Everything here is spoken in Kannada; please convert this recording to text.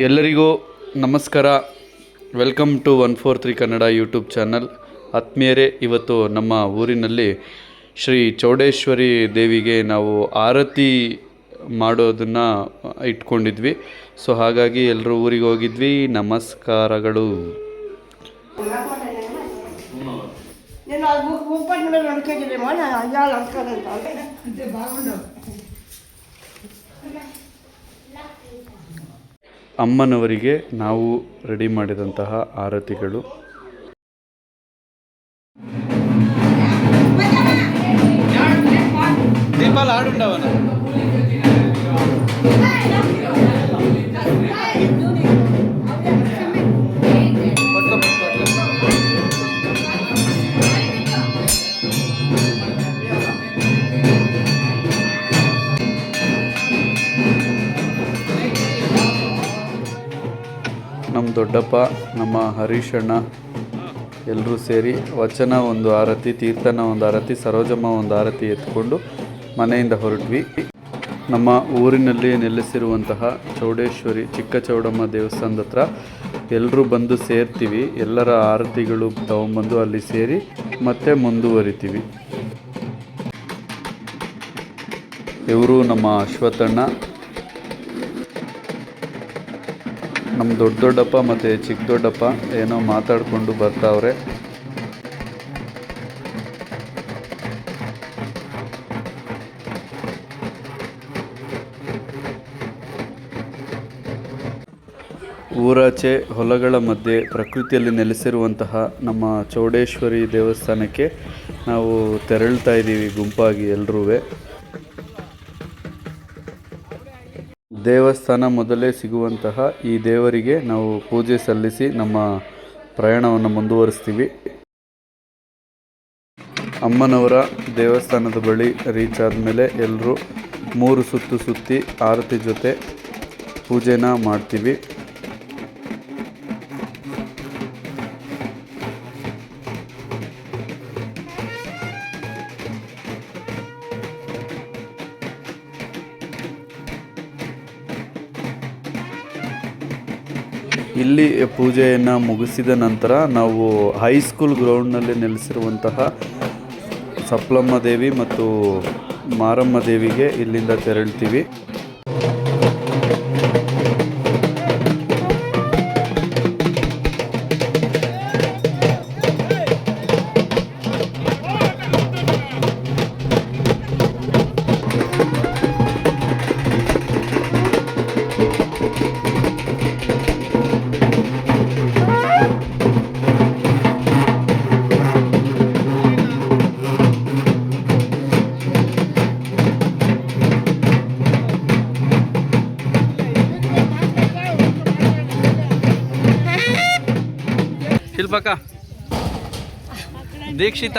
ಎಲ್ಲರಿಗೂ ನಮಸ್ಕಾರ. Welcome to 143 Kannada YouTube channel. ಆತ್ಮೀಯರೇ, ಇವತ್ತು ನಮ್ಮ ಊರಿನಲ್ಲಿ ಶ್ರೀ ಚೌಡೇಶ್ವರಿ ದೇವಿಗೆ ನಾವು ಆರತಿ ಮಾಡೋದನ್ನು ಇಟ್ಕೊಂಡಿದ್ವಿ. ಸೊ ಹಾಗಾಗಿ ಎಲ್ಲರೂ ಊರಿಗೆ ಹೋಗಿದ್ವಿ. ನಮಸ್ಕಾರಗಳು. ಅಮ್ಮನವರಿಗೆ ನಾವು ರೆಡಿ ಮಾಡಿದಂತಹ ಆರತಿಗಳು. ದೀಪಾಲ ಆಡುಂಡವನ ನಮ್ಮ ದೊಡ್ಡಪ್ಪ, ನಮ್ಮ ಹರೀಶಣ್ಣ ಎಲ್ಲರೂ ಸೇರಿ ವಚನ ಒಂದು ಆರತಿ, ತೀರ್ಥನ ಒಂದು ಆರತಿ, ಸರೋಜಮ್ಮ ಒಂದು ಆರತಿ ಎತ್ಕೊಂಡು ಮನೆಯಿಂದ ಹೊರಟ್ವಿ. ನಮ್ಮ ಊರಿನಲ್ಲಿ ನೆಲೆಸಿರುವಂತಹ ಚೌಡೇಶ್ವರಿ ಚಿಕ್ಕ ಚೌಡಮ್ಮ ದೇವಸ್ಥಾನದ ಹತ್ರ ಎಲ್ಲರೂ ಬಂದು ಸೇರ್ತೀವಿ. ಎಲ್ಲರ ಆರತಿಗಳು ತಗೊಂಬಂದು ಅಲ್ಲಿ ಸೇರಿ ಮತ್ತೆ ಮುಂದುವರಿತೀವಿ. ಇವರು ನಮ್ಮ ಅಶ್ವಥಣ್ಣ, ನಮ್ಮ ದೊಡ್ಡಪ್ಪ ಮತ್ತು ಚಿಕ್ಕ ದೊಡ್ಡಪ್ಪ ಏನೋ ಮಾತಾಡಿಕೊಂಡು ಬರ್ತಾವ್ರೆ. ಊರಾಚೆ ಹೊಲಗಳ ಮಧ್ಯೆ ಪ್ರಕೃತಿಯಲ್ಲಿ ನೆಲೆಸಿರುವಂತಹ ನಮ್ಮ ಚೌಡೇಶ್ವರಿ ದೇವಸ್ಥಾನಕ್ಕೆ ನಾವು ತೆರಳ್ತಾ ಇದ್ದೀವಿ ಗುಂಪಾಗಿ ಎಲ್ಲರೂ. ದೇವಸ್ಥಾನ ಮೊದಲೇ ಸಿಗುವಂತಹ ಈ ದೇವರಿಗೆ ನಾವು ಪೂಜೆ ಸಲ್ಲಿಸಿ ನಮ್ಮ ಪ್ರಯಾಣವನ್ನು ಮುಂದುವರಿಸ್ತೀವಿ. ಅಮ್ಮನವರ ದೇವಸ್ಥಾನದ ಬಳಿ ರೀಚ್ ಆದಮೇಲೆ ಎಲ್ಲರೂ 3 ಸುತ್ತು ಸುತ್ತಿ ಆರತಿ ಜೊತೆ ಪೂಜೆನ ಮಾಡ್ತೀವಿ. ಇಲ್ಲಿ ಪೂಜೆಯನ್ನು ಮುಗಿಸಿದ ನಂತರ ನಾವು ಹೈಸ್ಕೂಲ್ ಗ್ರೌಂಡ್ನಲ್ಲಿ ನೆಲೆಸಿರುವಂತಹ ಸಪ್ಲಮ್ಮ ದೇವಿ ಮತ್ತು ಮಾರಮ್ಮ ದೇವಿಗೆ ಇಲ್ಲಿಂದ ತೆರಳ್ತೀವಿ. ಶಿಲ್ಪಕ, ದೀಕ್ಷಿತ,